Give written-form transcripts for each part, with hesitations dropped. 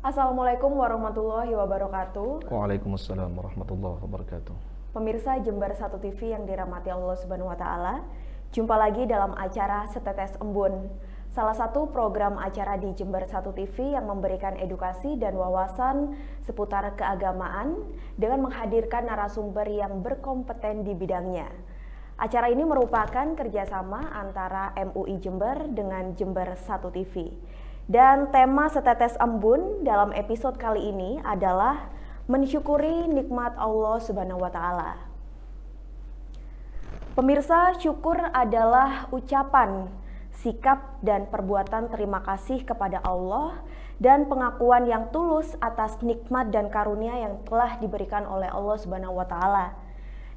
Assalamualaikum warahmatullahi wabarakatuh. Waalaikumsalam warahmatullahi wabarakatuh. Pemirsa Jember 1 TV yang dirahmati Allah Subhanahu wa taala. Jumpa lagi dalam acara Setetes Embun. Salah satu program acara di Jember 1 TV yang memberikan edukasi dan wawasan seputar keagamaan dengan menghadirkan narasumber yang berkompeten di bidangnya. Acara ini merupakan kerjasama antara MUI Jember dengan Jember 1 TV. Dan tema Setetes Embun dalam episode kali ini adalah mensyukuri nikmat Allah Subhanahu wa taala. Pemirsa, syukur adalah ucapan, sikap dan perbuatan terima kasih kepada Allah dan pengakuan yang tulus atas nikmat dan karunia yang telah diberikan oleh Allah Subhanahu wa taala.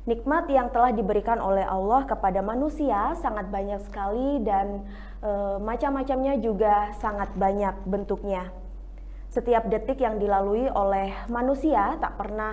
Nikmat yang telah diberikan oleh Allah kepada manusia sangat banyak sekali dan macam-macamnya juga sangat banyak bentuknya. Setiap detik yang dilalui oleh manusia tak pernah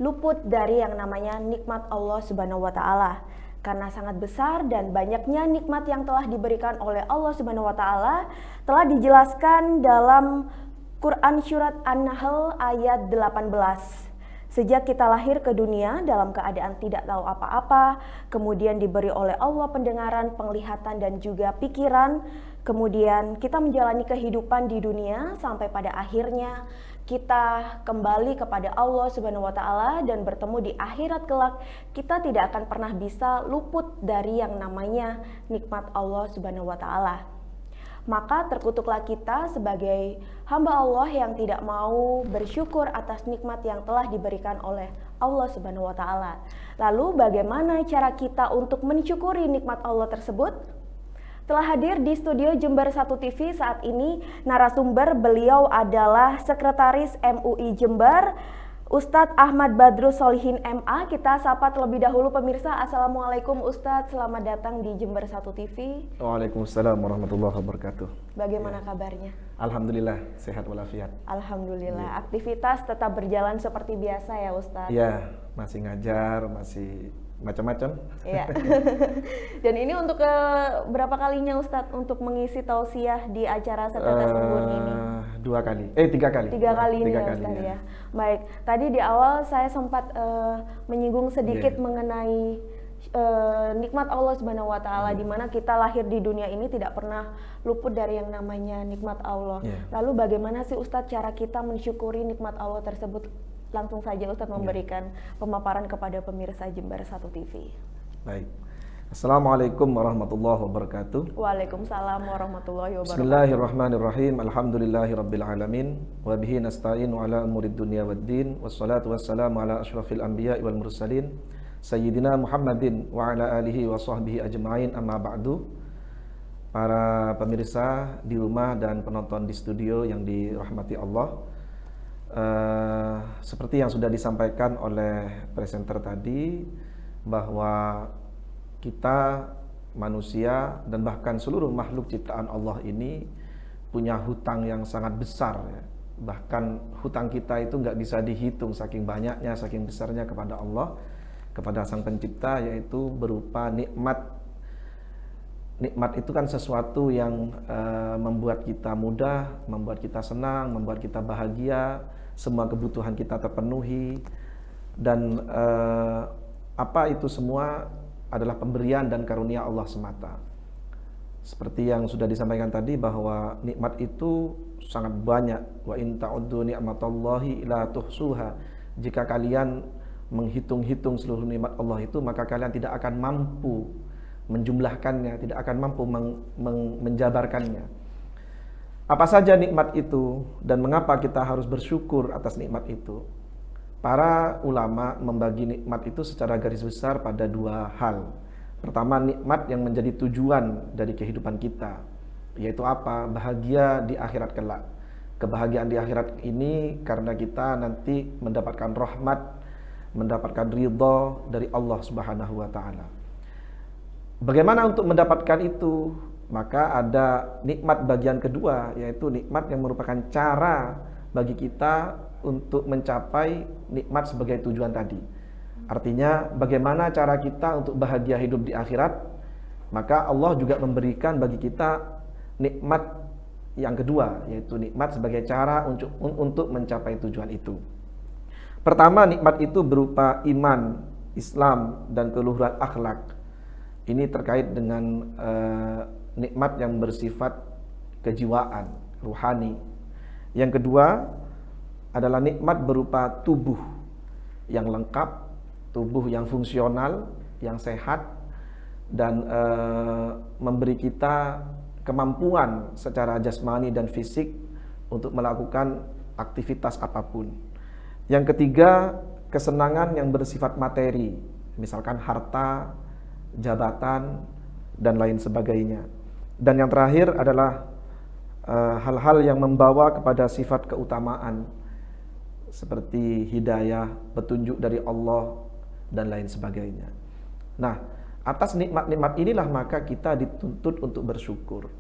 luput dari yang namanya nikmat Allah Subhanahu wa taala. Karena sangat besar dan banyaknya nikmat yang telah diberikan oleh Allah Subhanahu wa taala telah dijelaskan dalam Quran Surat An-Nahl ayat 18. Sejak kita lahir ke dunia dalam keadaan tidak tahu apa-apa, kemudian diberi oleh Allah pendengaran, penglihatan dan juga pikiran, kemudian kita menjalani kehidupan di dunia sampai pada akhirnya kita kembali kepada Allah Subhanahu wa taala dan bertemu di akhirat kelak, kita tidak akan pernah bisa luput dari yang namanya nikmat Allah Subhanahu wa taala. Maka terkutuklah kita sebagai hamba Allah yang tidak mau bersyukur atas nikmat yang telah diberikan oleh Allah Subhanahu wa taala. Lalu bagaimana cara kita untuk mensyukuri nikmat Allah tersebut? Telah hadir di studio Jember 1 TV saat ini narasumber, beliau adalah Sekretaris MUI Jember, Ustadz Ahmad Badrus Solihin MA. Kita sapa terlebih dahulu pemirsa. Assalamualaikum Ustadz, selamat datang di Jember 1 TV. Waalaikumsalam warahmatullahi wabarakatuh. Bagaimana kabarnya? Alhamdulillah, sehat walafiat. Alhamdulillah, aktivitas tetap berjalan seperti biasa ya Ustadz? Iya, masih ngajar, masih macam-macam. Iya. Dan ini untuk berapa kalinya Ustadz untuk mengisi tausiah di acara Setetes Embun ini? 3 kali. Tiga kali ini ya Ustadz ya. Baik, tadi di awal saya sempat menyinggung sedikit mengenai nikmat Allah Subhanahu wa taala, di mana kita lahir di dunia ini tidak pernah luput dari yang namanya nikmat Allah. Lalu bagaimana sih Ustadz cara kita mensyukuri nikmat Allah tersebut? Langsung saja Ustadz memberikan pemaparan kepada pemirsa Jember 1 TV. Baik. Assalamualaikum warahmatullahi wabarakatuh. Waalaikumsalam warahmatullahi wabarakatuh. Bismillahirrahmanirrahim. Alhamdulillahirabbil alamin wa bihi nasta'inu ala umurid dunya waddin wassalatu wassalamu ala asyrafil anbiya'i wal mursalin sayyidina Muhammadin wa ala alihi wa sahbihi ajma'in, amma ba'du. Para pemirsa di rumah dan penonton di studio yang dirahmati Allah, seperti yang sudah disampaikan oleh presenter tadi, bahwa kita manusia dan bahkan seluruh makhluk ciptaan Allah ini punya hutang yang sangat besar ya. Bahkan hutang kita itu nggak bisa dihitung saking banyaknya, saking besarnya kepada Allah, kepada Sang Pencipta, yaitu berupa nikmat. Nikmat itu kan sesuatu yang membuat kita mudah, membuat kita senang, membuat kita bahagia, semua kebutuhan kita terpenuhi, dan apa itu semua adalah pemberian dan karunia Allah semata. Seperti yang sudah disampaikan tadi bahwa nikmat itu sangat banyak. Wa in ta'uddu ni'matallahi la tuhsuha. Jika kalian menghitung-hitung seluruh nikmat Allah itu, maka kalian tidak akan mampu menjumlahkannya, tidak akan mampu menjabarkannya. Apa saja nikmat itu dan mengapa kita harus bersyukur atas nikmat itu? Para ulama membagi nikmat itu secara garis besar pada 2 hal. Pertama, nikmat yang menjadi tujuan dari kehidupan kita, yaitu apa? Bahagia di akhirat kelak. Kebahagiaan di akhirat ini karena kita nanti mendapatkan rahmat, mendapatkan ridha dari Allah Subhanahu wa taala. Bagaimana untuk mendapatkan itu? Maka ada nikmat bagian kedua, yaitu nikmat yang merupakan cara bagi kita untuk mencapai nikmat sebagai tujuan tadi. Artinya bagaimana cara kita untuk bahagia hidup di akhirat? Maka Allah juga memberikan bagi kita nikmat yang kedua, yaitu nikmat sebagai cara untuk mencapai tujuan itu. Pertama, nikmat itu berupa iman, Islam, dan keluhuran akhlak. Ini terkait dengan nikmat yang bersifat kejiwaan, ruhani. Yang kedua adalah nikmat berupa tubuh yang lengkap, tubuh yang fungsional, yang sehat, dan memberi kita kemampuan secara jasmani dan fisik untuk melakukan aktivitas apapun. Yang ketiga, kesenangan yang bersifat materi, misalkan harta, jabatan, dan lain sebagainya. Dan yang terakhir adalah hal-hal yang membawa kepada sifat keutamaan, seperti hidayah, petunjuk dari Allah, dan lain sebagainya. Nah, atas nikmat-nikmat inilah maka kita dituntut untuk bersyukur.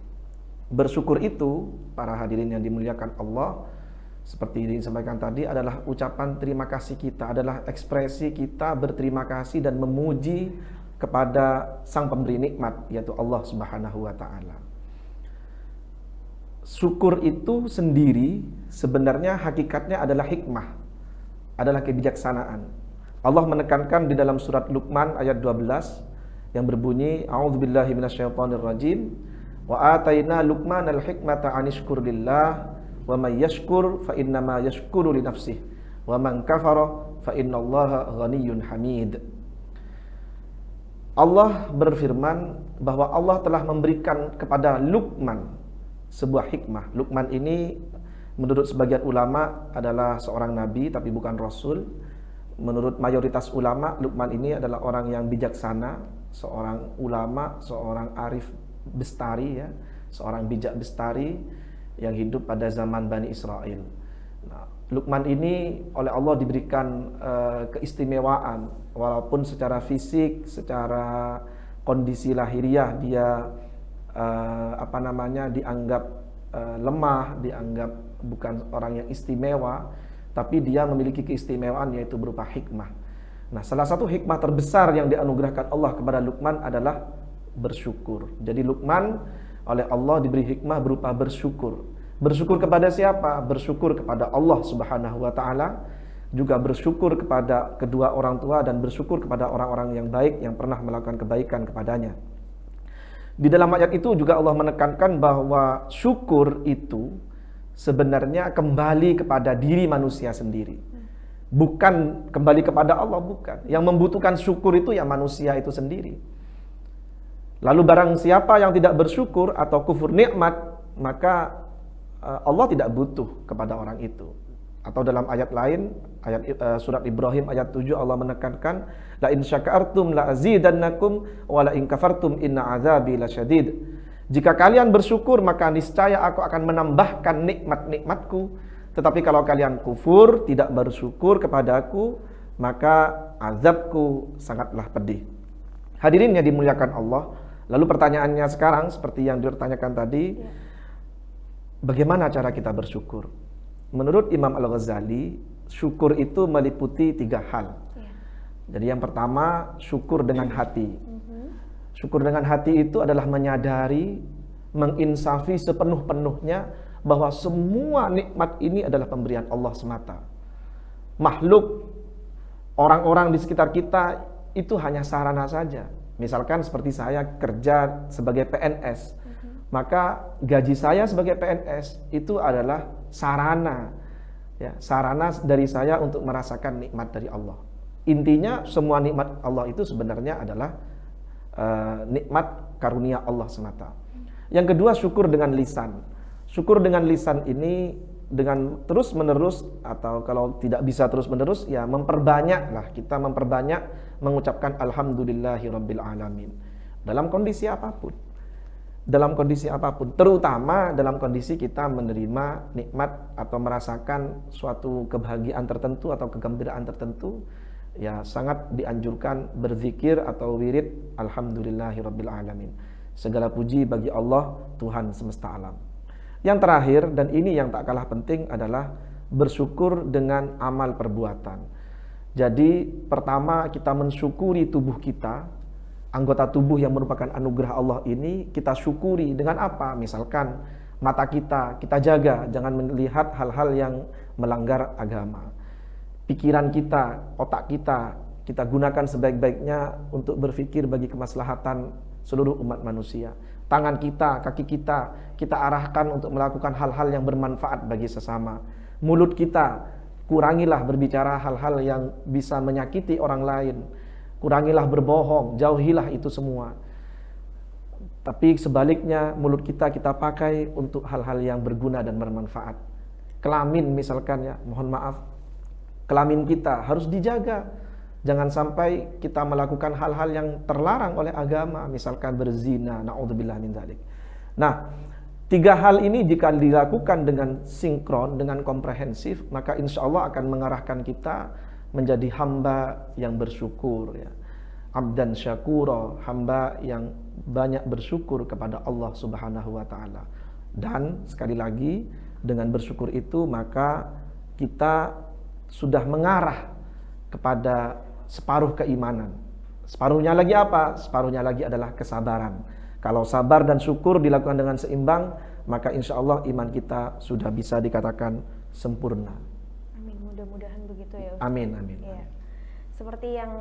Bersyukur itu, para hadirin yang dimuliakan Allah, seperti disampaikan tadi, adalah ucapan terima kasih kita, adalah ekspresi kita berterima kasih dan memuji kepada Sang Pemberi nikmat, yaitu Allah Subhanahu wa Ta'ala. Syukur itu sendiri sebenarnya hakikatnya adalah hikmah, adalah kebijaksanaan. Allah menekankan di dalam surat Luqman ayat 12 yang berbunyi, a'udzubillahi minasyaitonirrajim, wa ataina Luqmanal hikmata anishkur lillah wa may yashkur fa innama yashkuru li nafsihi wa man kafara fa innallaha ghaniyyun hamid. Allah berfirman bahwa Allah telah memberikan kepada Luqman sebuah hikmah. Luqman ini menurut sebagian ulama adalah seorang nabi tapi bukan rasul. Menurut mayoritas ulama, Luqman ini adalah orang yang bijaksana, seorang ulama, seorang arif bestari, ya, seorang bijak bestari yang hidup pada zaman Bani Israel. Nah, Luqman ini oleh Allah diberikan keistimewaan, walaupun secara fisik, secara kondisi lahiriah dia dianggap lemah, dianggap bukan orang yang istimewa, tapi dia memiliki keistimewaan yaitu berupa hikmah. Nah, salah satu hikmah terbesar yang dianugerahkan Allah kepada Luqman adalah bersyukur. Jadi Luqman oleh Allah diberi hikmah berupa bersyukur. Bersyukur kepada siapa? Bersyukur kepada Allah Subhanahu wa Ta'ala, juga bersyukur kepada kedua orang tua, dan bersyukur kepada orang-orang yang baik yang pernah melakukan kebaikan kepadanya. Di dalam ayat itu juga Allah menekankan bahwa syukur itu sebenarnya kembali kepada diri manusia sendiri, bukan kembali kepada Allah, bukan. Yang membutuhkan syukur itu ya manusia itu sendiri. Lalu barang siapa yang tidak bersyukur atau kufur nikmat, maka Allah tidak butuh kepada orang itu. Atau dalam ayat lain, surat Ibrahim ayat 7, Allah menekankan, la in syakartum la azidannakum wa la in kafartum inna azabi lasyadid. Jika kalian bersyukur maka niscaya aku akan menambahkan nikmat-nikmatku. Tetapi kalau kalian kufur, tidak bersyukur kepadaku, maka azabku sangatlah pedih. Hadirin yang dimuliakan Allah. Lalu pertanyaannya sekarang seperti yang ditanyakan tadi, bagaimana cara kita bersyukur? Menurut Imam Al-Ghazali, syukur itu meliputi 3 hal. Jadi yang pertama, syukur dengan hati. Syukur dengan hati itu adalah menyadari, menginsafi sepenuh-penuhnya bahwa semua nikmat ini adalah pemberian Allah semata. Makhluk, orang-orang di sekitar kita itu hanya sarana saja. Misalkan seperti saya kerja sebagai PNS, maka gaji saya sebagai PNS itu adalah sarana, ya, sarana dari saya untuk merasakan nikmat dari Allah. Intinya semua nikmat Allah itu sebenarnya adalah nikmat karunia Allah semata. Yang kedua, syukur dengan lisan. Syukur dengan lisan ini dengan terus menerus, atau kalau tidak bisa terus menerus, ya memperbanyaklah, kita memperbanyak mengucapkan alhamdulillahirabbil alamin dalam kondisi apapun. Dalam kondisi apapun, terutama dalam kondisi kita menerima nikmat atau merasakan suatu kebahagiaan tertentu atau kegembiraan tertentu, ya sangat dianjurkan berzikir atau wirid alhamdulillahirabbil alamin. Segala puji bagi Allah, Tuhan semesta alam. Yang terakhir, dan ini yang tak kalah penting, adalah bersyukur dengan amal perbuatan. Jadi pertama, kita mensyukuri tubuh kita, anggota tubuh yang merupakan anugerah Allah ini, kita syukuri dengan apa? Misalkan Mata kita jaga, jangan melihat hal-hal yang melanggar agama. Pikiran kita, otak kita gunakan sebaik-baiknya untuk berpikir bagi kemaslahatan seluruh umat manusia. Tangan kita, kaki kita arahkan untuk melakukan hal-hal yang bermanfaat bagi sesama. Mulut kita, kurangilah berbicara hal-hal yang bisa menyakiti orang lain. Kurangilah berbohong, jauhilah itu semua. Tapi sebaliknya mulut kita pakai untuk hal-hal yang berguna dan bermanfaat. Kelamin misalkan ya, mohon maaf, kelamin kita harus dijaga. Jangan sampai kita melakukan hal-hal yang terlarang oleh agama, misalkan berzina, naudzubillah min dzalik. Nah, 3 hal ini jika dilakukan dengan sinkron, dengan komprehensif, maka insya Allah akan mengarahkan kita menjadi hamba yang bersyukur ya. Abdan syakura, hamba yang banyak bersyukur kepada Allah Subhanahu wa taala. Dan sekali lagi, dengan bersyukur itu maka kita sudah mengarah kepada separuh keimanan. Separuhnya lagi apa? Separuhnya lagi adalah kesabaran. Kalau sabar dan syukur dilakukan dengan seimbang, maka insya Allah iman kita sudah bisa dikatakan sempurna. Amin, mudah-mudahan begitu ya Ustaz. Amin, amin. Ya. Seperti yang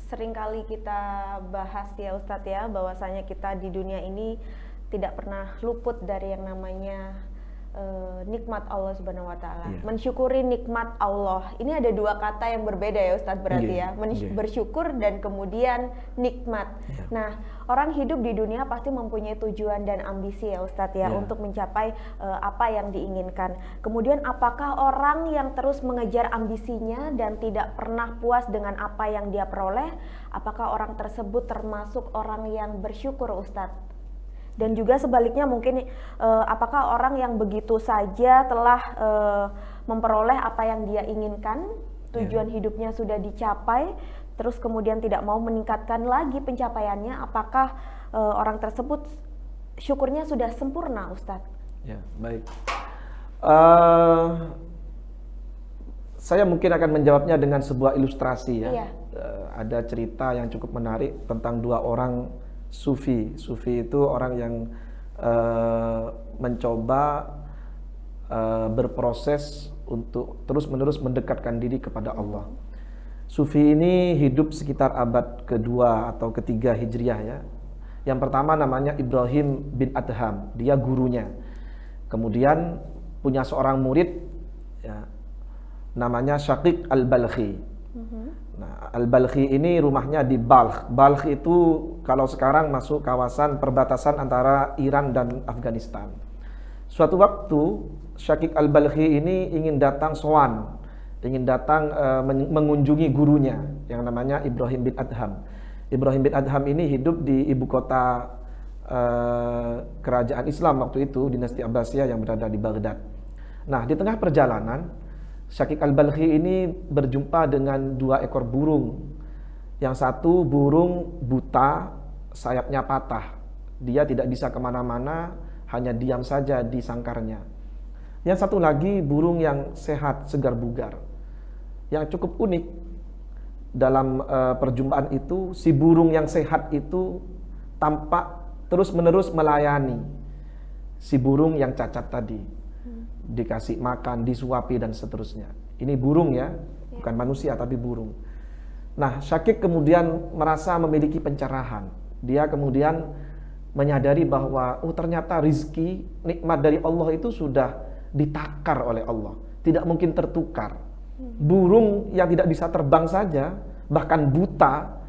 sering kali kita bahas ya Ustadz ya, bahwasanya kita di dunia ini tidak pernah luput dari yang namanya nikmat Allah Subhanahu wa taala. Yeah. Mensyukuri nikmat Allah. Ini ada 2 kata yang berbeda ya Ustadz berarti ya. Bersyukur dan kemudian nikmat. Yeah. Nah, orang hidup di dunia pasti mempunyai tujuan dan ambisi ya Ustadz ya, untuk mencapai apa yang diinginkan. Kemudian apakah orang yang terus mengejar ambisinya dan tidak pernah puas dengan apa yang dia peroleh, apakah orang tersebut termasuk orang yang bersyukur Ustadz? Dan juga sebaliknya mungkin apakah orang yang begitu saja telah memperoleh apa yang dia inginkan, tujuan hidupnya sudah dicapai, terus kemudian tidak mau meningkatkan lagi pencapaiannya, apakah orang tersebut syukurnya sudah sempurna Ustadz? Ya, baik. Saya mungkin akan menjawabnya dengan sebuah ilustrasi ya. Iya. Ada cerita yang cukup menarik tentang 2 orang Sufi. Sufi itu orang yang mencoba berproses untuk terus-menerus mendekatkan diri kepada Allah. Sufi ini hidup sekitar abad kedua atau ketiga Hijriah ya. Yang pertama namanya Ibrahim bin Adham, dia gurunya. Kemudian punya seorang murid ya, namanya Syaqiq al-Balkhi. Nah, Al-Balkhi ini rumahnya di Balkh. Balkh itu kalau sekarang masuk kawasan perbatasan antara Iran dan Afghanistan. Suatu waktu Syaqiq Al-Balkhi ini ingin datang sowan, ingin datang mengunjungi gurunya yang namanya Ibrahim bin Adham. Ibrahim bin Adham ini hidup di ibu kota kerajaan Islam waktu itu, dinasti Abbasiyah yang berada di Baghdad. Nah, di tengah perjalanan Syaqiq Al-Balkhi ini berjumpa dengan 2 ekor burung. Yang satu burung buta, sayapnya patah. Dia tidak bisa kemana-mana, hanya diam saja di sangkarnya. Yang satu lagi burung yang sehat, segar bugar. Yang cukup unik dalam perjumpaan itu, si burung yang sehat itu tampak terus-menerus melayani si burung yang cacat tadi. Dikasih makan, disuapi dan seterusnya. Ini burung ya, bukan manusia tapi burung. Nah, Syaqiq kemudian merasa memiliki pencerahan. Dia kemudian menyadari bahwa ternyata rizki, nikmat dari Allah itu sudah ditakar oleh Allah, tidak mungkin tertukar. Burung yang tidak bisa terbang saja, bahkan buta,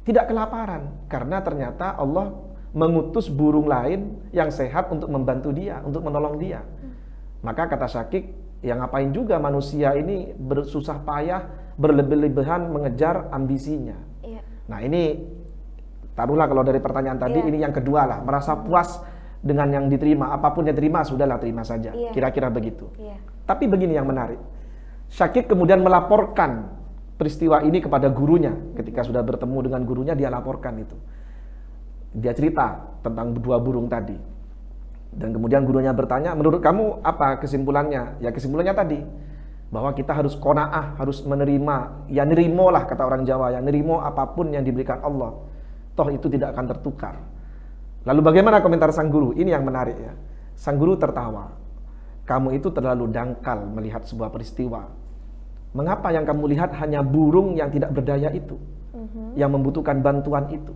tidak kelaparan karena ternyata Allah mengutus burung lain yang sehat untuk membantu dia, untuk menolong dia. Maka kata Syaqiq, ya ngapain juga manusia ini bersusah payah, berlebih-lebihan mengejar ambisinya. Iya. Nah ini, taruhlah kalau dari pertanyaan tadi, ini yang kedua lah, merasa puas dengan yang diterima, apapun yang diterima, sudahlah terima saja, kira-kira begitu. Tapi begini yang menarik, Syaqiq kemudian melaporkan peristiwa ini kepada gurunya. Ketika sudah bertemu dengan gurunya, dia laporkan itu. Dia cerita tentang 2 burung tadi. Dan kemudian gurunya bertanya, menurut kamu apa kesimpulannya? Ya kesimpulannya tadi, bahwa kita harus qanaah, harus menerima, ya nerimo lah kata orang Jawa, ya nerimo apapun yang diberikan Allah. Toh itu tidak akan tertukar. Lalu bagaimana komentar sang guru? Ini yang menarik ya. Sang guru tertawa. Kamu itu terlalu dangkal melihat sebuah peristiwa. Mengapa yang kamu lihat hanya burung yang tidak berdaya itu, yang membutuhkan bantuan itu?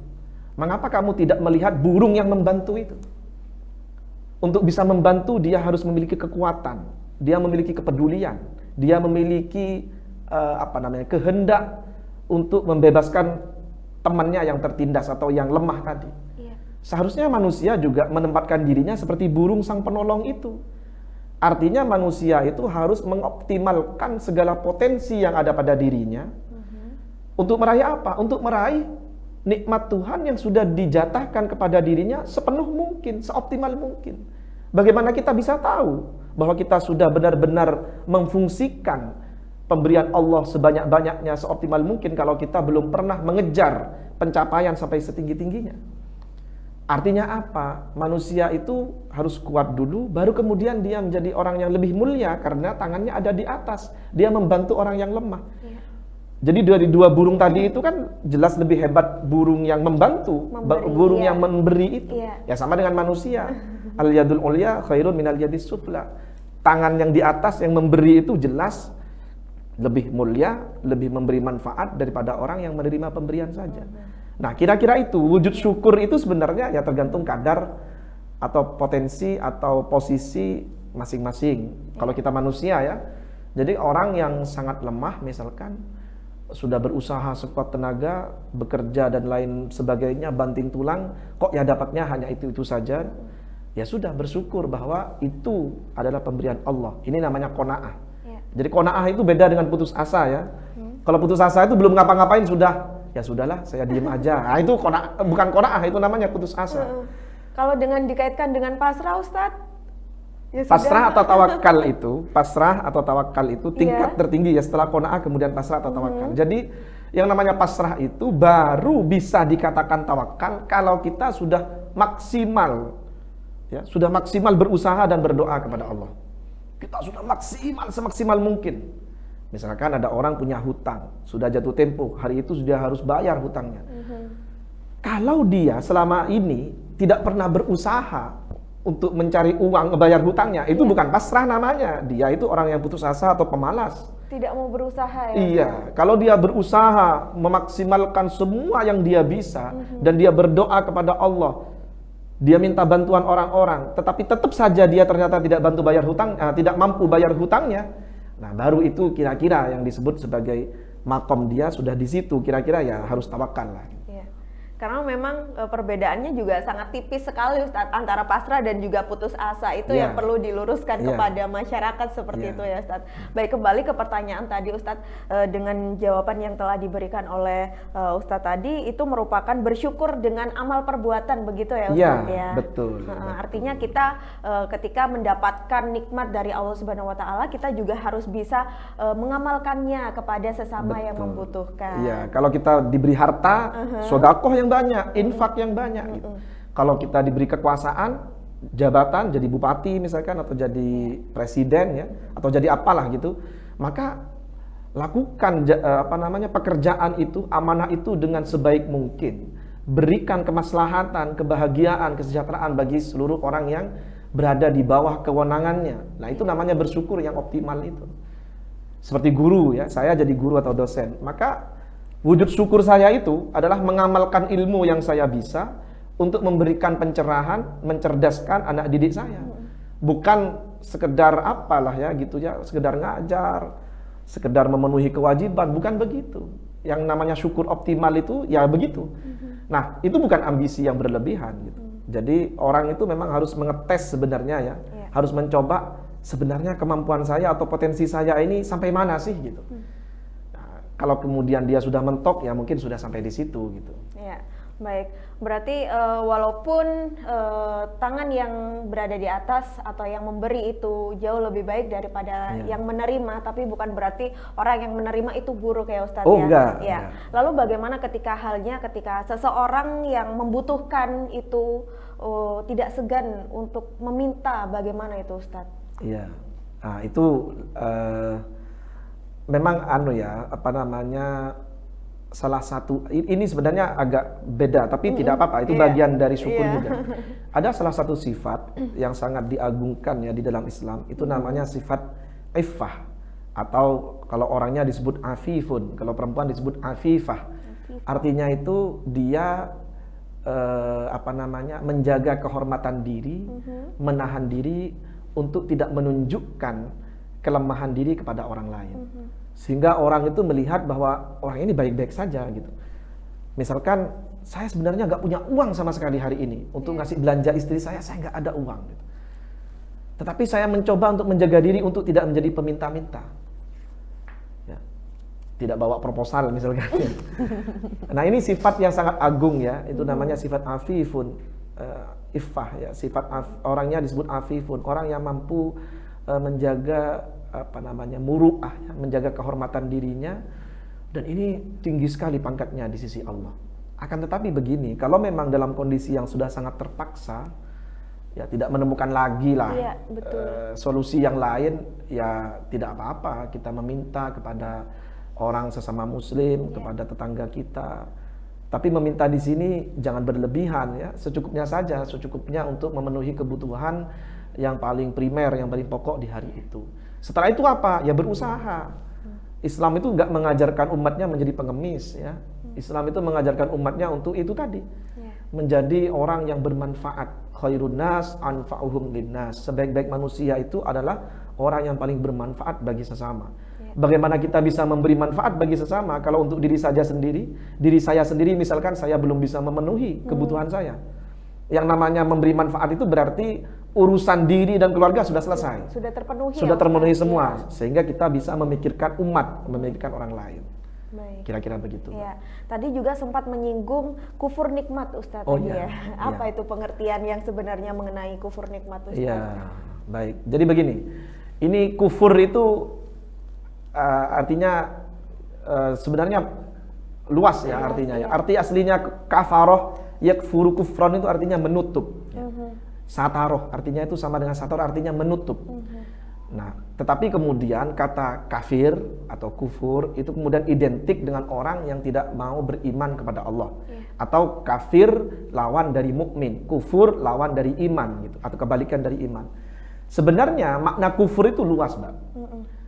Mengapa kamu tidak melihat burung yang membantu itu? Untuk bisa membantu, dia harus memiliki kekuatan, dia memiliki kepedulian, dia memiliki kehendak untuk membebaskan temannya yang tertindas atau yang lemah tadi. Seharusnya manusia juga menempatkan dirinya seperti burung sang penolong itu. Artinya manusia itu harus mengoptimalkan segala potensi yang ada pada dirinya. Untuk meraih apa? Untuk meraih nikmat Tuhan yang sudah dijatahkan kepada dirinya sepenuh mungkin, seoptimal mungkin. Bagaimana kita bisa tahu bahwa kita sudah benar-benar memfungsikan pemberian Allah sebanyak-banyaknya, seoptimal mungkin kalau kita belum pernah mengejar pencapaian sampai setinggi-tingginya? Artinya apa? Manusia itu harus kuat dulu, baru kemudian dia menjadi orang yang lebih mulia karena tangannya ada di atas. Dia membantu orang yang lemah. Jadi dari dua burung tadi itu kan jelas lebih hebat burung yang membantu, burung yang memberi itu. Ya sama dengan manusia. Al-yadul ulya khairun minal yadis sufla. Tangan yang di atas yang memberi itu jelas lebih mulia, lebih memberi manfaat daripada orang yang menerima pemberian saja. Nah, kira-kira itu wujud syukur itu sebenarnya ya tergantung kadar atau potensi atau posisi masing-masing. Kalau kita manusia ya. Jadi orang yang sangat lemah misalkan sudah berusaha sekuat tenaga, bekerja dan lain sebagainya, banting tulang, kok ya dapatnya hanya itu-itu saja. Ya sudah bersyukur bahwa itu adalah pemberian Allah. Ini namanya qanaah. Jadi qanaah itu beda dengan putus asa ya. Kalau putus asa itu belum ngapa-ngapain sudah, ya sudahlah, saya diem aja. Nah, itu bukan qanaah, itu namanya putus asa. Kalau dengan dikaitkan dengan pasrah, Ustadz? Ya pasrah atau tawakal itu tingkat tertinggi ya setelah qanaah kemudian pasrah atau tawakal. Jadi yang namanya pasrah itu baru bisa dikatakan tawakal kalau kita sudah maksimal, ya, sudah maksimal berusaha dan berdoa kepada Allah. Kita sudah maksimal semaksimal mungkin. Misalkan ada orang punya hutang, sudah jatuh tempo, hari itu sudah harus bayar hutangnya. Kalau dia selama ini tidak pernah berusaha untuk mencari uang membayar hutangnya, itu bukan pasrah namanya. Dia itu orang yang putus asa atau pemalas. Tidak mau berusaha ya? Iya, kalau dia berusaha memaksimalkan semua yang dia bisa dan dia berdoa kepada Allah, dia minta bantuan orang-orang, tetapi tetap saja dia ternyata tidak tidak mampu bayar hutangnya. Nah, baru itu kira-kira yang disebut sebagai makom dia sudah di situ, kira-kira ya harus tawakal lah. Karena memang perbedaannya juga sangat tipis sekali Ustadz antara pasrah dan juga putus asa. Itu yang perlu diluruskan kepada masyarakat seperti itu ya Ustadz. Baik, kembali ke pertanyaan tadi Ustadz, dengan jawaban yang telah diberikan oleh Ustadz tadi, itu merupakan bersyukur dengan amal perbuatan, begitu ya Ustadz ya? Betul. Artinya kita ketika mendapatkan nikmat dari Allah Subhanahu Wa Taala, kita juga harus bisa mengamalkannya kepada sesama yang membutuhkan. Iya, kalau kita diberi harta, sedekah yang banyak, infak yang banyak gitu. Kalau kita diberi kekuasaan, jabatan, jadi bupati misalkan atau jadi presiden ya, atau jadi apalah gitu, maka lakukan pekerjaan itu, amanah itu dengan sebaik mungkin. Berikan kemaslahatan, kebahagiaan, kesejahteraan bagi seluruh orang yang berada di bawah kewenangannya. Nah, itu namanya bersyukur yang optimal itu. Seperti guru ya, saya jadi guru atau dosen, maka wujud syukur saya itu adalah mengamalkan ilmu yang saya bisa untuk memberikan pencerahan, mencerdaskan anak didik saya. Bukan sekedar apalah ya gitu ya, sekedar ngajar, sekedar memenuhi kewajiban, bukan begitu. Yang namanya syukur optimal itu ya begitu. Nah, itu bukan ambisi yang berlebihan gitu. Jadi orang itu memang harus mengetes sebenarnya ya, harus mencoba sebenarnya kemampuan saya atau potensi saya ini sampai mana sih gitu. Kalau kemudian dia sudah mentok, ya mungkin sudah sampai di situ gitu. Ya, baik. Berarti walaupun tangan yang berada di atas atau yang memberi itu jauh lebih baik daripada yang menerima, tapi bukan berarti orang yang menerima itu buruk ya Ustadz ya? Enggak. Lalu bagaimana ketika seseorang yang membutuhkan itu tidak segan untuk meminta, bagaimana itu Ustadz? Iya. Nah, itu memang salah satu, ini sebenarnya agak beda, tapi tidak apa-apa, itu Iya. bagian dari syukur Iya. juga. Ada salah satu sifat yang sangat diagungkan ya di dalam Islam, itu namanya sifat iffah, atau kalau orangnya disebut afifun, kalau perempuan disebut afifah. Artinya itu dia menjaga kehormatan diri, menahan diri untuk tidak menunjukkan kelemahan diri kepada orang lain. Sehingga orang itu melihat bahwa orang ini baik-baik saja gitu. Misalkan saya sebenarnya nggak punya uang sama sekali hari ini untuk ngasih belanja istri saya nggak ada uang gitu. Tetapi saya mencoba untuk menjaga diri untuk tidak menjadi peminta-minta. Ya. Tidak bawa proposal misalkan. Nah, ini sifat yang sangat agung ya, itu namanya sifat afifun, iffah ya, orangnya disebut afifun, orang yang mampu menjaga muru'ah ya, menjaga kehormatan dirinya, dan ini tinggi sekali pangkatnya di sisi Allah. Akan tetapi begini, kalau memang dalam kondisi yang sudah sangat terpaksa ya, tidak menemukan lagi lah solusi yang lain, ya tidak apa-apa kita meminta kepada orang sesama muslim, kepada tetangga kita. Tapi meminta di sini jangan berlebihan ya, secukupnya saja, secukupnya untuk memenuhi kebutuhan yang paling primer, yang paling pokok di hari itu. Setelah itu apa? Ya berusaha. Islam itu nggak mengajarkan umatnya menjadi pengemis ya. Islam itu mengajarkan umatnya untuk itu tadi, menjadi orang yang bermanfaat. Khairun nas anfa'uhum linnas. Sebaik-baik manusia itu adalah orang yang paling bermanfaat bagi sesama. Bagaimana kita bisa memberi manfaat bagi sesama kalau untuk diri saya sendiri misalkan saya belum bisa memenuhi kebutuhan saya. Yang namanya memberi manfaat itu berarti urusan diri dan keluarga sudah selesai. Sudah terpenuhi. Sudah terpenuhi semua, sehingga kita bisa memikirkan umat, memikirkan orang lain. Baik. Kira-kira begitu. Ya, tadi juga sempat menyinggung kufur nikmat Ustadz tadi ya. Apa itu pengertian yang sebenarnya mengenai kufur nikmat Ustadz? Iya, baik. Jadi begini, ini kufur itu artinya sebenarnya luas ya artinya ya. Arti aslinya kafaroh, yakfuru kufron itu artinya menutup. Sataroh artinya itu sama dengan satar, artinya menutup. Nah, tetapi kemudian kata kafir atau kufur itu kemudian identik dengan orang yang tidak mau beriman kepada Allah. Atau kafir lawan dari mukmin, kufur lawan dari iman gitu, atau kebalikan dari iman. Sebenarnya makna kufur itu luas, Mbak.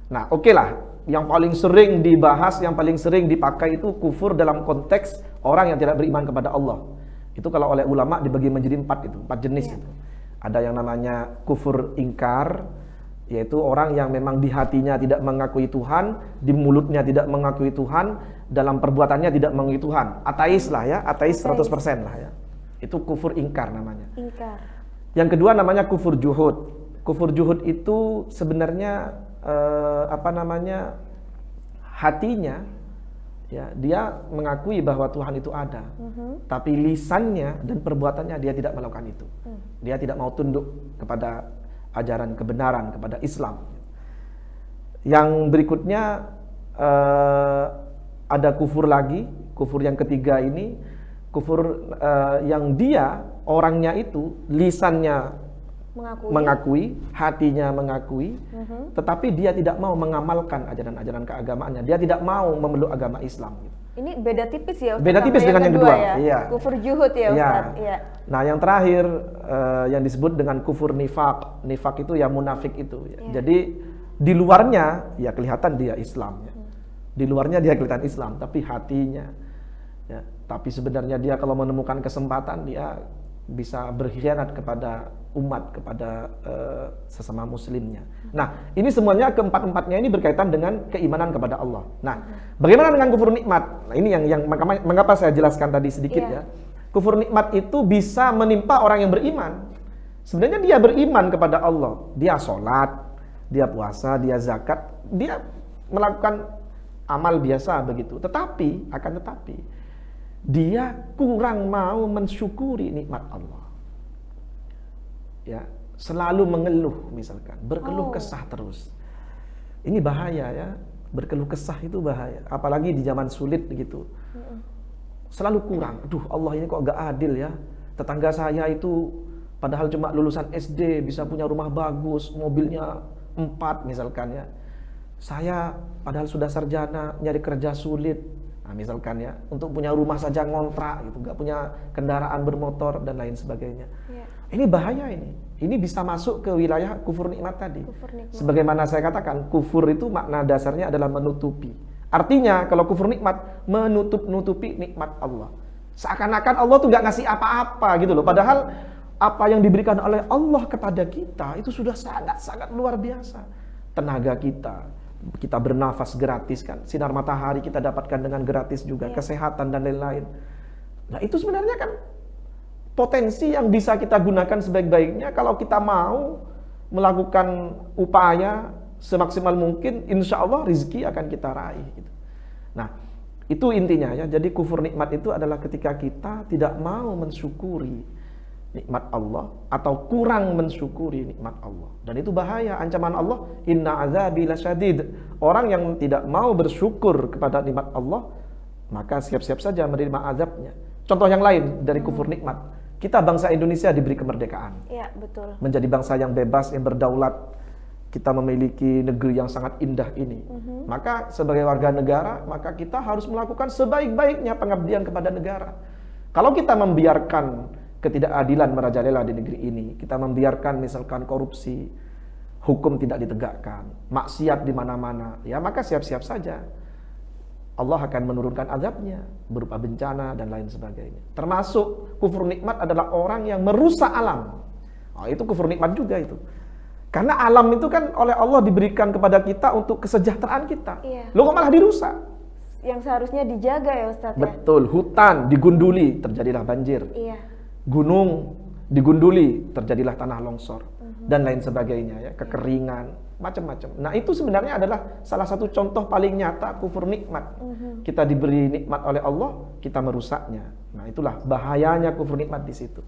Nah, oke lah, yang paling sering dibahas, yang paling sering dipakai itu kufur dalam konteks orang yang tidak beriman kepada Allah. Itu kalau oleh ulama dibagi menjadi 4 jenis itu. Ada yang namanya kufur ingkar, yaitu orang yang memang di hatinya tidak mengakui Tuhan, di mulutnya tidak mengakui Tuhan, dalam perbuatannya tidak mengakui Tuhan. Ateis lah ya, ateis 100% lah ya. Itu kufur ingkar namanya. Ingkar. Yang kedua namanya kufur juhud. Kufur juhud itu sebenarnya hatinya ya, dia mengakui bahwa Tuhan itu ada, tapi lisannya dan perbuatannya dia tidak melakukan itu. Dia tidak mau tunduk kepada ajaran kebenaran, kepada Islam. Yang berikutnya ada kufur lagi, kufur yang ketiga ini, kufur yang dia orangnya itu lisannya mengakui, hatinya mengakui, tetapi dia tidak mau mengamalkan ajaran-ajaran keagamaannya. Dia tidak mau memeluk agama Islam. Ini beda tipis ya Ustaz? Beda tipis dengan yang kedua. Ya? Iya. Kufur juhud ya Ustaz? Iya. Nah, yang terakhir yang disebut dengan kufur nifak. Nifak itu ya munafik itu. Ya. Jadi di luarnya ya kelihatan dia Islam. Ya. Di luarnya dia kelihatan Islam, tapi hatinya. Ya. Tapi sebenarnya dia kalau menemukan kesempatan dia bisa berkhianat kepada umat, kepada sesama muslimnya. Nah, ini semuanya keempat-empatnya ini berkaitan dengan keimanan kepada Allah. Nah, bagaimana dengan kufur nikmat? Nah, ini yang mengapa saya jelaskan tadi sedikit ya. Kufur nikmat itu bisa menimpa orang yang beriman. Sebenarnya dia beriman kepada Allah, dia sholat, dia puasa, dia zakat, dia melakukan amal biasa begitu. Tetapi dia kurang mau mensyukuri nikmat Allah. Ya, selalu mengeluh misalkan, berkeluh kesah terus. Ini bahaya ya, berkeluh kesah itu bahaya, apalagi di zaman sulit begitu. Selalu kurang. Aduh, Allah ini kok gak adil ya. Tetangga saya itu padahal cuma lulusan SD bisa punya rumah bagus, mobilnya 4 misalkan ya. Saya padahal sudah sarjana, nyari kerja sulit. Nah, misalkan ya, untuk punya rumah saja ngontrak gitu, nggak punya kendaraan bermotor dan lain sebagainya. Ya. Ini bahaya ini. Ini bisa masuk ke wilayah kufur nikmat tadi. Kufur nikmat. Sebagaimana saya katakan, kufur itu makna dasarnya adalah menutupi. Artinya kalau kufur nikmat, menutup-nutupi nikmat Allah. Seakan-akan Allah tuh nggak ngasih apa-apa gitu loh. Padahal apa yang diberikan oleh Allah kepada kita itu sudah sangat-sangat luar biasa. Tenaga kita bernafas gratis kan, sinar matahari kita dapatkan dengan gratis juga, kesehatan dan lain-lain. Nah itu sebenarnya kan potensi yang bisa kita gunakan sebaik-baiknya kalau kita mau melakukan upaya semaksimal mungkin, insya Allah rezeki akan kita raih. Gitu. Nah itu intinya ya. Jadi kufur nikmat itu adalah ketika kita tidak mau mensyukuri nikmat Allah atau kurang mensyukuri nikmat Allah. Dan itu bahaya, ancaman Allah, inna azabi lasyadid. Orang yang tidak mau bersyukur kepada nikmat Allah, maka siap-siap saja menerima azabnya. Contoh yang lain dari kufur nikmat. Kita bangsa Indonesia diberi kemerdekaan. Iya, betul. Menjadi bangsa yang bebas, yang berdaulat. Kita memiliki negeri yang sangat indah ini. Maka sebagai warga negara, maka kita harus melakukan sebaik-baiknya pengabdian kepada negara. Kalau kita membiarkan ketidakadilan merajalela di negeri ini, kita membiarkan misalkan korupsi, hukum tidak ditegakkan, maksiat di mana-mana, ya maka siap-siap saja Allah akan menurunkan azabnya berupa bencana dan lain sebagainya. Termasuk kufur nikmat adalah orang yang merusak alam. Oh, itu kufur nikmat juga itu. Karena alam itu kan oleh Allah diberikan kepada kita untuk kesejahteraan kita. Iya. Loh kok malah dirusak? Yang seharusnya dijaga ya Ustadz ya. Betul, hutan digunduli, terjadilah banjir. Iya. Gunung digunduli, terjadilah tanah longsor dan lain sebagainya ya, kekeringan, macam-macam. Nah, itu sebenarnya adalah salah satu contoh paling nyata kufur nikmat. Kita diberi nikmat oleh Allah, kita merusaknya. Nah, itulah bahayanya kufur nikmat di situ.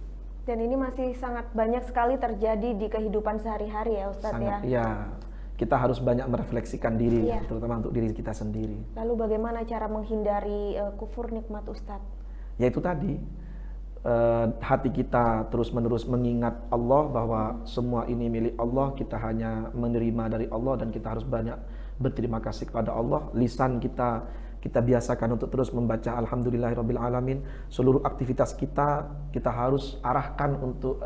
Dan ini masih sangat banyak sekali terjadi di kehidupan sehari-hari ya Ustadz Sangat, ya. ya. Kita harus banyak merefleksikan diri, Iya. terutama untuk diri kita sendiri. Lalu bagaimana cara menghindari kufur nikmat Ustadz? Ya itu tadi, hati kita terus-menerus mengingat Allah bahwa semua ini milik Allah, kita hanya menerima dari Allah dan kita harus banyak berterima kasih kepada Allah. Lisan kita biasakan untuk terus membaca alhamdulillahirabbil alamin. Seluruh aktivitas kita harus arahkan untuk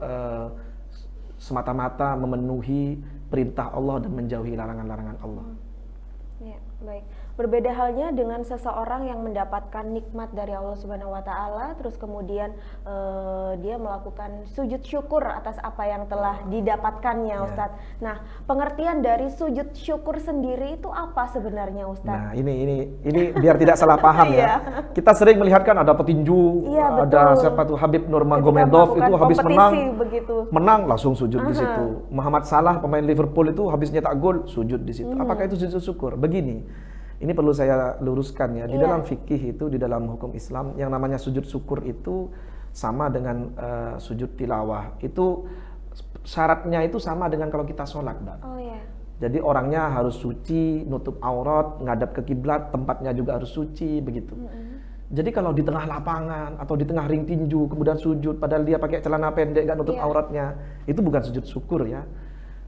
semata-mata memenuhi perintah Allah dan menjauhi larangan-larangan Allah. Ya, baik. Berbeda halnya dengan seseorang yang mendapatkan nikmat dari Allah Subhanahu wa taala, terus kemudian dia melakukan sujud syukur atas apa yang telah didapatkannya, Ustadz. Nah, pengertian dari sujud syukur sendiri itu apa sebenarnya, Ustadz? Nah, ini biar tidak salah paham ya. Kita sering melihatkan ada petinju, ada siapa tuh Habib Nurmagomedov itu habis menang langsung sujud di situ. Muhammad Salah pemain Liverpool itu habis nyetak gol sujud di situ. Apakah itu sujud syukur? Begini. Ini perlu saya luruskan ya, di dalam fikih itu, di dalam hukum Islam, yang namanya sujud syukur itu sama dengan sujud tilawah. Itu syaratnya itu sama dengan kalau kita sholat, Mbak. Oh ya. Jadi orangnya harus suci, nutup aurat, ngadap ke kiblat, tempatnya juga harus suci, begitu. Jadi kalau di tengah lapangan atau di tengah ring tinju kemudian sujud, padahal dia pakai celana pendek, nggak nutup auratnya, itu bukan sujud syukur ya.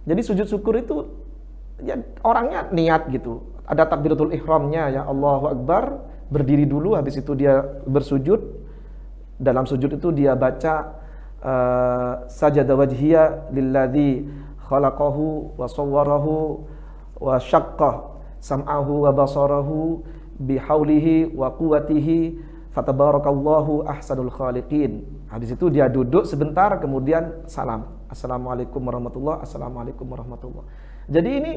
Jadi sujud syukur itu ya orangnya niat gitu. Ada takbiratul ihramnya ya, Allahu Akbar, berdiri dulu, habis itu dia bersujud. Dalam sujud itu dia baca sajada wajhiya lilladzi khalaqahu wa sawwarahu wa syaqqa sam'ahu wa basarahu bihaulihi wa quwwatihi fatabarakallahu ahsanul khaliqin. Habis itu dia duduk sebentar, kemudian salam. Assalamualaikum warahmatullahi wabarakatuh. Assalamualaikum warahmatullahi wabarakatuh. Jadi ini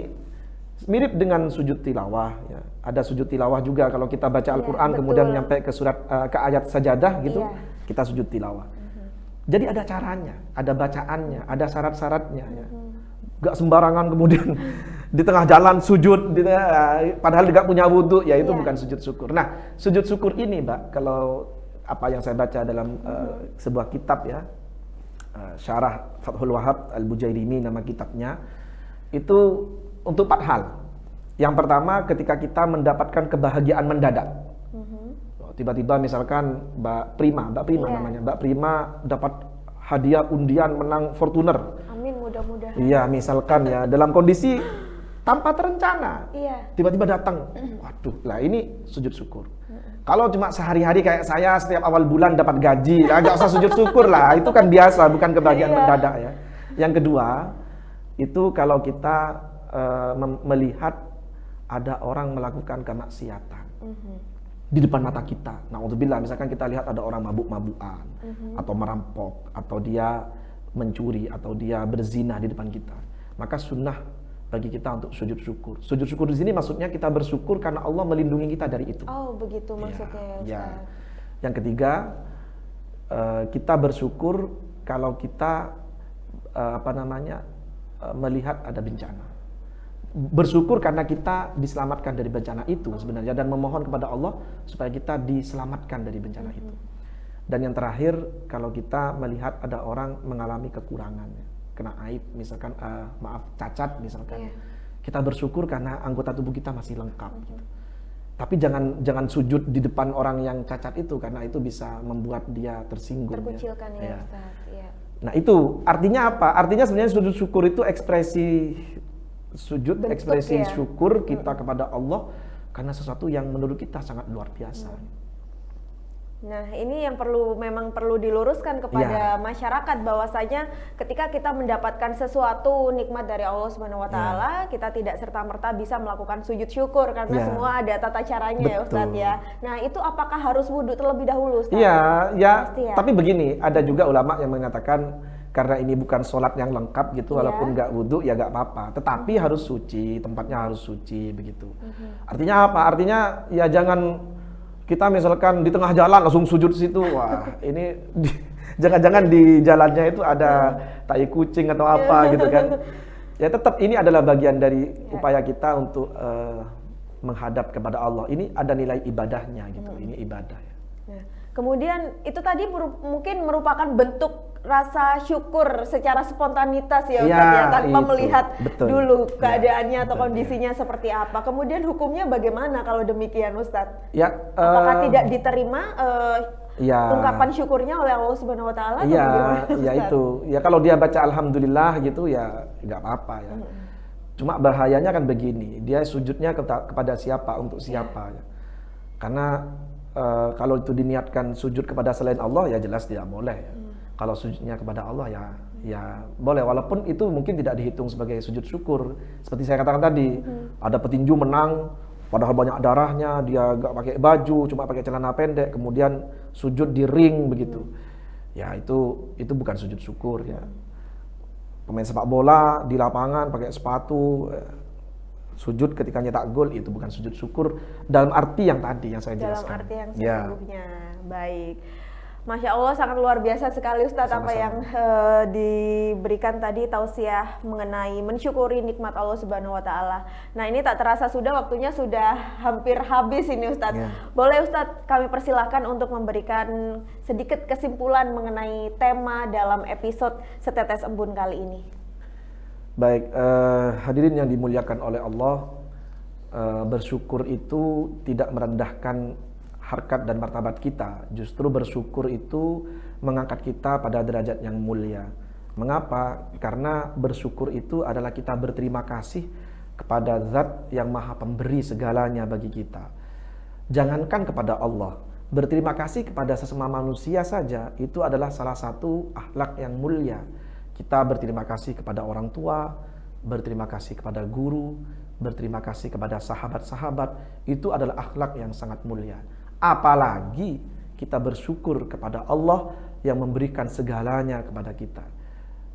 mirip dengan sujud tilawah ya. Ada sujud tilawah juga kalau kita baca Al-Qur'an kemudian nyampe ke surat ke ayat sajadah gitu, kita sujud tilawah. Jadi ada caranya, ada bacaannya, ada syarat-syaratnya ya. Gak sembarangan kemudian di tengah jalan sujud padahal tidak punya wudu, ya itu bukan sujud syukur. Nah, sujud syukur ini, Mbak, kalau apa yang saya baca dalam sebuah kitab ya, Syarah Fathul Wahhab Al-Bujairimi nama kitabnya, itu untuk 4 hal. Yang pertama, ketika kita mendapatkan kebahagiaan mendadak. Tiba-tiba misalkan Mbak Prima namanya, Mbak Prima dapat hadiah undian menang Fortuner. Amin, mudah-mudahan. Iya, misalkan ya, dalam kondisi tanpa terencana. Iya. Tiba-tiba datang, waduh, lah ini sujud syukur. Kalau cuma sehari-hari kayak saya setiap awal bulan dapat gaji, lah nggak usah sujud syukur lah, itu kan biasa, bukan kebahagiaan mendadak ya. Yang kedua, itu kalau kita melihat ada orang melakukan kemaksiatan di depan mata kita. Na'udzubillah, misalkan kita lihat ada orang mabuk-mabukan, atau merampok, atau dia mencuri, atau dia berzina di depan kita. Maka sunnah bagi kita untuk sujud syukur. Sujud syukur di sini maksudnya kita bersyukur karena Allah melindungi kita dari itu. Oh, begitu maksudnya ya, Ustaz. Ya. Yang ketiga, kita bersyukur kalau kita melihat ada bencana. Bersyukur karena kita diselamatkan dari bencana itu sebenarnya, dan memohon kepada Allah supaya kita diselamatkan dari bencana itu. Dan yang terakhir, kalau kita melihat ada orang mengalami kekurangan, kena aib, misalkan cacat misalkan, kita bersyukur karena anggota tubuh kita masih lengkap. Gitu. Tapi jangan sujud di depan orang yang cacat itu, karena itu bisa membuat dia tersinggung. Terkucilkan ya Ustaz. Ya. Nah itu artinya apa? Artinya sebenarnya sujud syukur itu ekspresi sujud, bentuk, ekspresi syukur kita kepada Allah karena sesuatu yang menurut kita sangat luar biasa. Nah, ini yang memang perlu diluruskan kepada masyarakat, bahwasanya ketika kita mendapatkan sesuatu nikmat dari Allah Subhanahu wa taala, kita tidak serta-merta bisa melakukan sujud syukur karena semua ada tata caranya. Betul. Ya Ustadz ya. Nah, itu apakah harus wudhu terlebih dahulu Ustadz? Iya. Tapi begini, ada juga ulama yang mengatakan karena ini bukan sholat yang lengkap gitu, walaupun nggak wudhu ya nggak apa-apa. Tetapi harus suci, tempatnya harus suci begitu. Artinya apa? Artinya ya jangan kita misalkan di tengah jalan langsung sujud situ, wah ini jangan-jangan di jalannya itu ada tai kucing atau apa gitu kan. Ya tetap ini adalah bagian dari upaya kita untuk menghadap kepada Allah. Ini ada nilai ibadahnya gitu, ini ibadah ya. Nah, kemudian itu tadi mungkin merupakan bentuk rasa syukur secara spontanitas ya Ustaz ya, tanpa melihat dulu keadaannya atau kondisinya seperti apa. Kemudian hukumnya bagaimana kalau demikian Ustaz? Apakah tidak diterima ungkapan syukurnya oleh Allah Subhanahu wa taala? Ya itu. Ya kalau dia baca alhamdulillah gitu ya nggak apa-apa ya. Cuma bahayanya kan begini, dia sujudnya kepada siapa, untuk siapa ya. Karena kalau itu diniatkan sujud kepada selain Allah ya jelas tidak boleh ya. Kalau sujudnya kepada Allah ya boleh, walaupun itu mungkin tidak dihitung sebagai sujud syukur. Seperti saya katakan tadi, ada petinju menang padahal banyak darahnya, dia gak pakai baju, cuma pakai celana pendek, kemudian sujud di ring begitu. Ya itu bukan sujud syukur ya. Pemain sepak bola di lapangan pakai sepatu sujud ketika nyetak gol, itu bukan sujud syukur dalam arti yang tadi yang saya jelaskan. Dalam arti yang sesungguhnya. Baik. Masya Allah, sangat luar biasa sekali Ustadz apa yang diberikan tadi tausiah mengenai mensyukuri nikmat Allah Subhanahu wa taala. Nah, ini tak terasa waktunya sudah hampir habis ini Ustadz. Boleh Ustadz kami persilahkan untuk memberikan sedikit kesimpulan mengenai tema dalam episode Setetes Embun kali ini. Baik, hadirin yang dimuliakan oleh Allah, bersyukur itu tidak merendahkan harkat dan martabat kita. Justru bersyukur itu mengangkat kita pada derajat yang mulia. Mengapa? Karena bersyukur itu adalah kita berterima kasih kepada Zat yang Maha Pemberi segalanya bagi kita. Jangankan kepada Allah, berterima kasih kepada sesama manusia saja itu adalah salah satu akhlak yang mulia. Kita berterima kasih kepada orang tua, berterima kasih kepada guru, berterima kasih kepada sahabat-sahabat, itu adalah akhlak yang sangat mulia. Apalagi kita bersyukur kepada Allah yang memberikan segalanya kepada kita.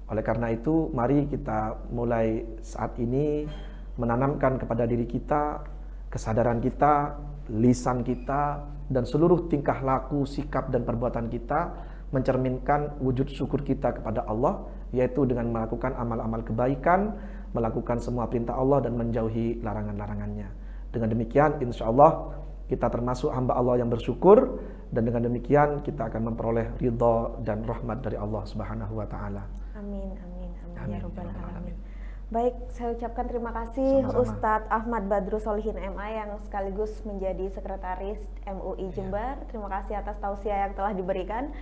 Oleh karena itu, mari kita mulai saat ini menanamkan kepada diri kita, kesadaran kita, lisan kita, dan seluruh tingkah laku, sikap, dan perbuatan kita mencerminkan wujud syukur kita kepada Allah, yaitu dengan melakukan amal-amal kebaikan, melakukan semua perintah Allah, dan menjauhi larangan-larangannya. Dengan demikian, insya Allah kita termasuk hamba Allah yang bersyukur, dan dengan demikian kita akan memperoleh ridha dan rahmat dari Allah Subhanahu wa taala. Amin ya rabbal alamin. Baik, saya ucapkan terima kasih Ustadz Ahmad Badrus Solihin MA yang sekaligus menjadi sekretaris MUI Jember. Terima kasih atas tausiah yang telah diberikan.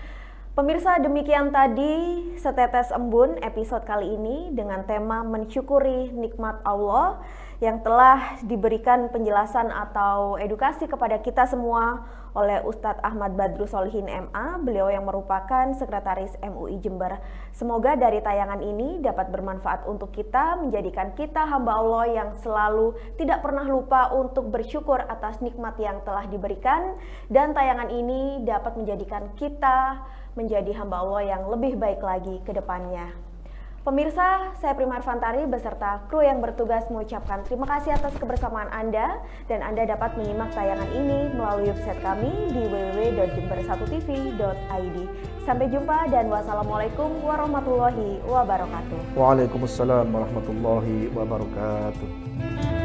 Pemirsa, demikian tadi Setetes Embun episode kali ini dengan tema mensyukuri nikmat Allah yang telah diberikan penjelasan atau edukasi kepada kita semua oleh Ustadz Ahmad Badrus Solihin MA, beliau yang merupakan Sekretaris MUI Jember. Semoga dari tayangan ini dapat bermanfaat untuk kita, menjadikan kita hamba Allah yang selalu tidak pernah lupa untuk bersyukur atas nikmat yang telah diberikan, dan tayangan ini dapat menjadikan kita menjadi hamba Allah yang lebih baik lagi ke depannya. Pemirsa, saya Prima Arfantari beserta kru yang bertugas mengucapkan terima kasih atas kebersamaan Anda, dan Anda dapat menyimak tayangan ini melalui website kami di www.jember1tv.id. Sampai jumpa dan wassalamualaikum warahmatullahi wabarakatuh. Waalaikumsalam warahmatullahi wabarakatuh.